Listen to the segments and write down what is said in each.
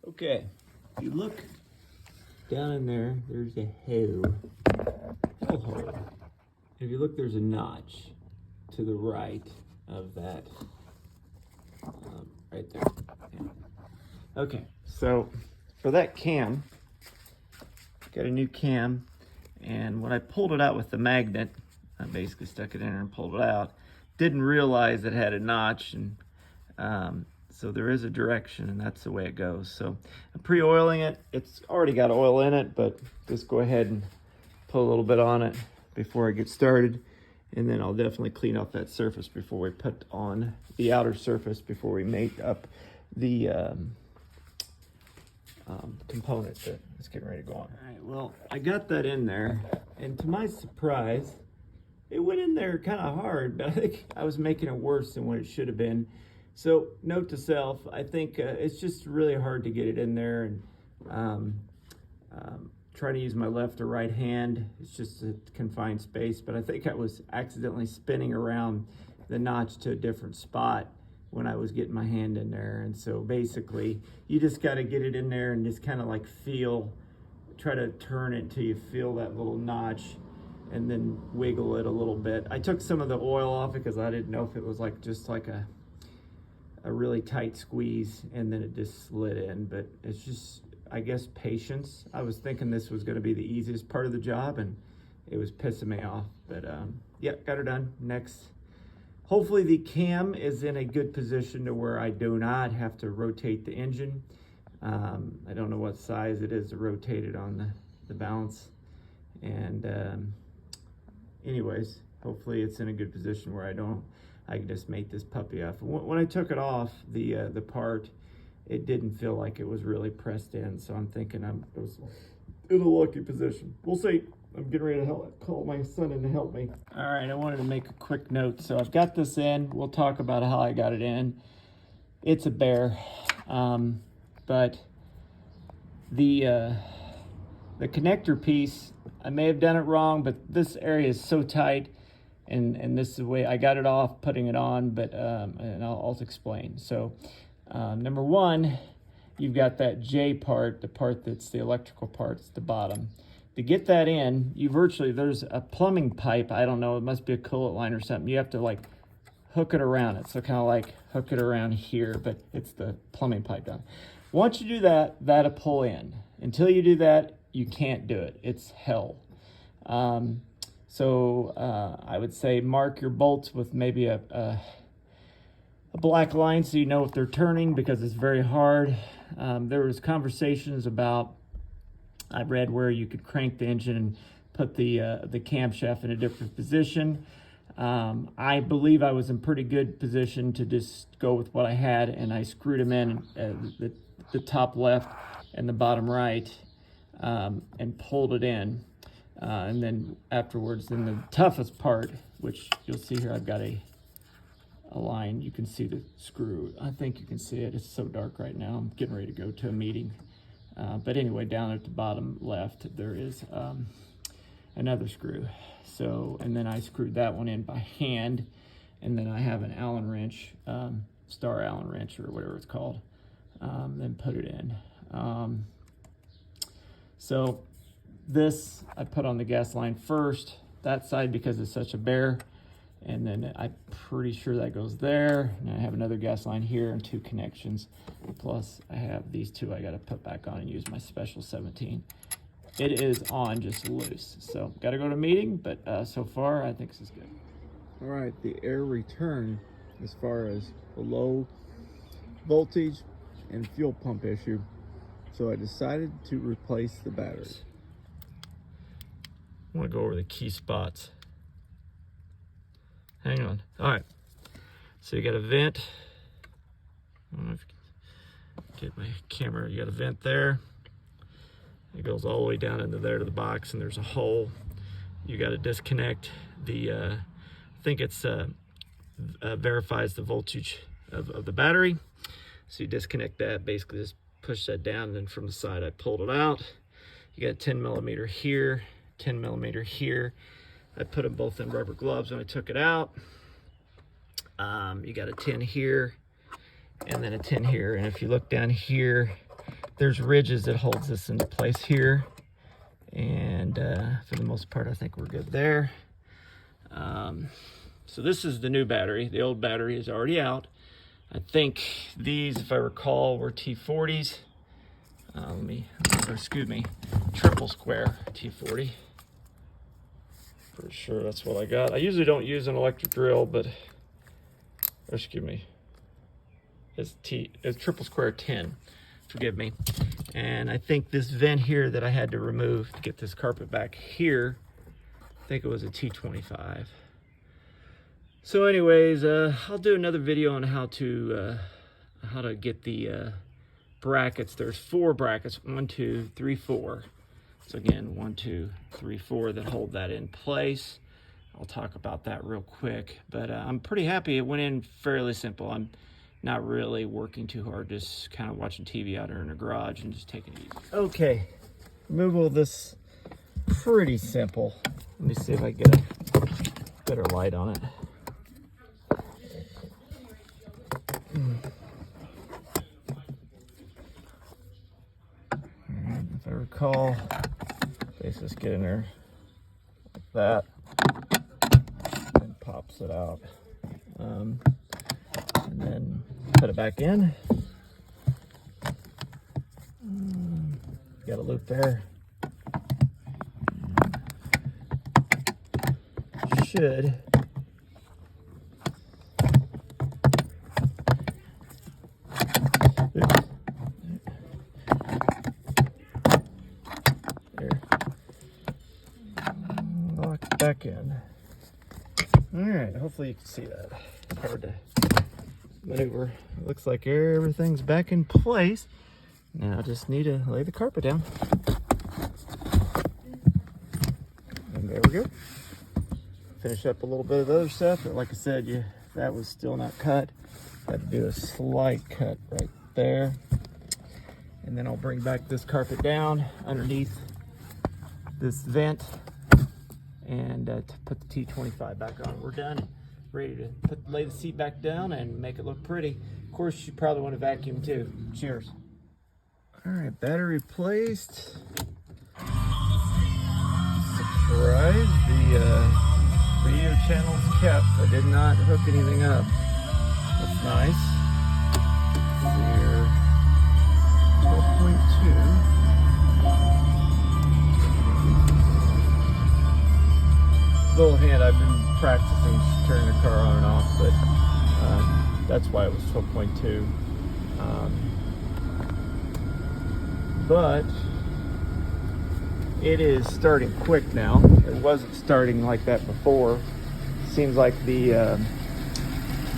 Okay, if you look down in there, there's a hole. If you look, there's a notch to the right of that, right there. Yeah. Okay, so for that cam, got a new cam, and when I pulled it out with the magnet, I basically stuck it in there and pulled it out. Didn't realize it had a notch, and so there is a direction, and that's the way it goes. So I'm pre-oiling it. It's already got oil in it, but just go ahead and put a little bit on it before I get started, and then I'll definitely clean off that surface before we put on the outer surface, before we make up the component that is getting ready to go on. All right, well, I got that in there, and to my surprise, it went in there kind of hard, but I think I was making it worse than what it should have been. So note to self, I think it's just really hard to get it in there, and try to use my left or right hand. It's just a confined space, but I think I was accidentally spinning around the notch to a different spot when I was getting my hand in there. And so basically you just got to get it in there and just kind of like try to turn it until you feel that little notch, and then wiggle it a little bit. I took some of the oil off because I didn't know if it was like just like a really tight squeeze, and then it just slid in. But it's just, I guess, patience. I was thinking this was going to be the easiest part of the job, and it was pissing me off. But yeah, got her done. Next, hopefully the cam is in a good position to where I do not have to rotate the engine. I don't know what size it is to rotate it on the balance. And anyways, hopefully it's in a good position where I can just make this puppy off. When I took it off, the part, it didn't feel like it was really pressed in, so I'm thinking it was in a lucky position. We'll see. I'm getting ready to call my son in to help me. All right, I wanted to make a quick note. So I've got this in. We'll talk about how I got it in. It's a bear, but the connector piece, I may have done it wrong, but this area is so tight, and this is the way I got it off, putting it on, but and I'll explain. So number one, you've got that J part, the part that's the electrical part, it's the bottom. To get that in, there's a plumbing pipe, I don't know, it must be a coolant line or something. You have to like hook it around it. So kind of like hook it around here, but it's the plumbing pipe down. Once you do that, that'll pull in. Until you do that, you can't do it. It's hell. So I would say mark your bolts with maybe a black line so you know if they're turning, because it's very hard. There was conversations about, I read where you could crank the engine and put the camshaft in a different position. I believe I was in pretty good position to just go with what I had, and I screwed them in the top left and the bottom right, and pulled it in. And then afterwards, then the toughest part, which you'll see here, I've got a line. You can see the screw. I think you can see it. It's so dark right now. I'm getting ready to go to a meeting. But anyway, down at the bottom left, there is another screw. So, and then I screwed that one in by hand, and then I have an Allen wrench, Star Allen wrench or whatever it's called, then put it in. So this I put on the gas line first, that side, because it's such a bear, and then I'm pretty sure that goes there, and I have another gas line here and two connections, plus I have these two I got to put back on and use my special 17. It is on just loose, so got to go to a meeting, but so far I think this is good. All right, the air return as far as the low voltage and fuel pump issue, so I decided to replace the battery. I want to go over the key spots. Hang on. All right. So you got a vent. I don't know if you can get my camera. You got a vent there. It goes all the way down into there to the box, and there's a hole. You got to disconnect the, I think it's verifies the voltage of the battery. So you disconnect that, basically just push that down, and then from the side I pulled it out. You got 10 millimeter here, 10 millimeter here. I put them both in rubber gloves when I took it out. You got a 10 here, and then a 10 here. And if you look down here, there's ridges that holds this into place here. And for the most part, I think we're good there. So this is the new battery. The old battery is already out. I think these, if I recall, were T40s. Excuse me, triple square T40. Pretty sure that's what I got. I usually don't use an electric drill, but, excuse me, it's triple square 10. Forgive me. And I think this vent here that I had to remove to get this carpet back here, I think it was a T25. So anyways, I'll do another video on how to get the brackets. There's 4 brackets, 1, 2, 3, 4. So again, 1, 2, 3, 4 that hold that in place. I'll talk about that real quick, but I'm pretty happy. It went in fairly simple. I'm not really working too hard, just kind of watching TV out here in the garage and just taking it easy. Okay, removal of this, pretty simple. Let me see if I get a better light on it. If I recall, let's just get in there like that, and pops it out, and then put it back in. Got a loop there. Should back in. All right, hopefully you can see that. It's hard to maneuver. It looks like everything's back in place. Now I just need to lay the carpet down. And there we go. Finish up a little bit of the other stuff, but like I said, that was still not cut. Had to do a slight cut right there. And then I'll bring back this carpet down underneath this vent, and to put the T25 back on. We're done. Ready to lay the seat back down and make it look pretty. Of course, you probably want to vacuum too. Cheers. All right, battery placed. Surprise, the radio channel's kept. I did not hook anything up. That's nice. Here, 12.2. Little hint, I've been practicing turning the car on and off, but that's why it was 12.2. But it is starting quick now. It wasn't starting like that before. Seems like the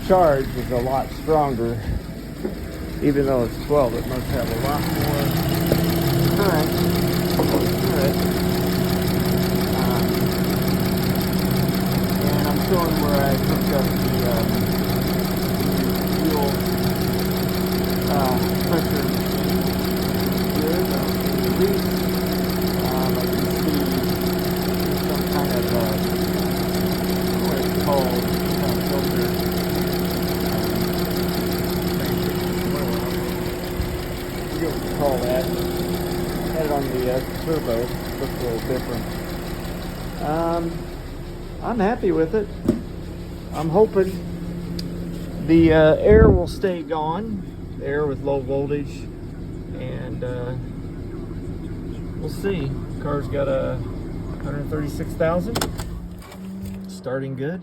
charge is a lot stronger. Even though it's 12, it must have a lot more current. Showing where I hooked up the fuel pressure machine. Good. Release. I can see some kind of what it's called, filter. I forget what you call that. Had it on the turbo. Looks a little different. I'm happy with it. I'm hoping the air will stay gone, the air with low voltage, and we'll see. The car's got a 136,000, starting good.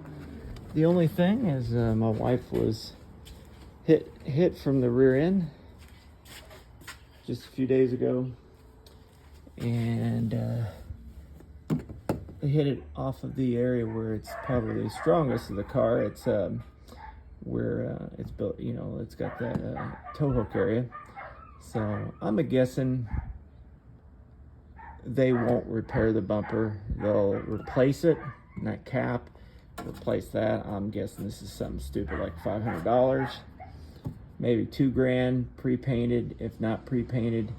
The only thing is my wife was hit from the rear end just a few days ago, and they hit it off of the area where it's probably the strongest of the car. It's where it's built, you know, it's got that tow hook area. So I'm guessing they won't repair the bumper. They'll replace it, that cap, replace that. I'm guessing this is something stupid like $500, maybe $2,000 pre-painted. If not pre-painted,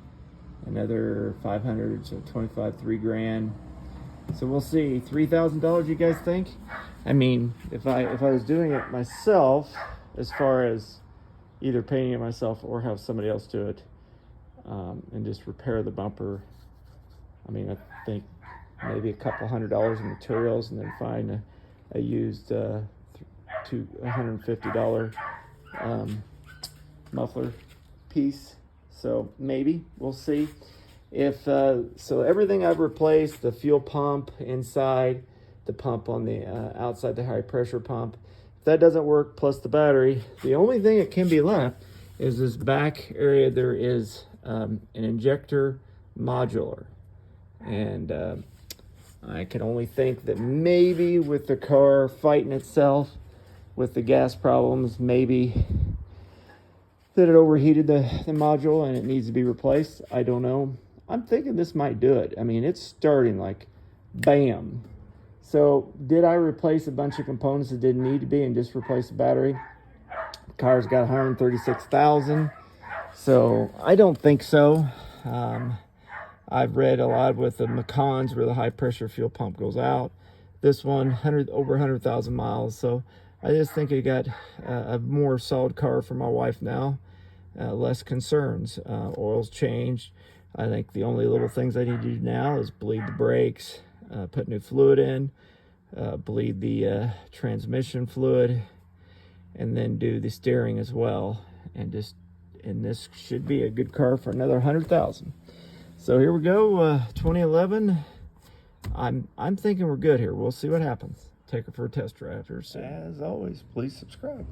another 500, so 25, $3,000. So we'll see. $3,000, you guys think? I mean, if I was doing it myself, as far as either painting it myself or have somebody else do it, and just repair the bumper. I mean, I think maybe a couple $100 in materials, and then find a used $150 muffler piece. So maybe we'll see. If so, everything I've replaced: the fuel pump inside, the pump on the outside, the high pressure pump. If that doesn't work, plus the battery, the only thing that can be left is this back area. There is an injector modular, and I can only think that maybe with the car fighting itself with the gas problems, maybe that it overheated the module and it needs to be replaced. I don't know. I'm thinking this might do it. I mean, it's starting like bam. So did I replace a bunch of components that didn't need to be and just replace the battery? The car's got 136,000. So I don't think so. I've read a lot with the Macans where the high pressure fuel pump goes out. This one, over 100,000 miles. So I just think I got a more solid car for my wife now. Less concerns. Oil's changed. I think the only little things I need to do now is bleed the brakes, put new fluid in, bleed the transmission fluid, and then do the steering as well. And this should be a good car for another 100,000. So here we go, 2011. I'm thinking we're good here. We'll see what happens. Take her for a test drive here soon. As always, please subscribe.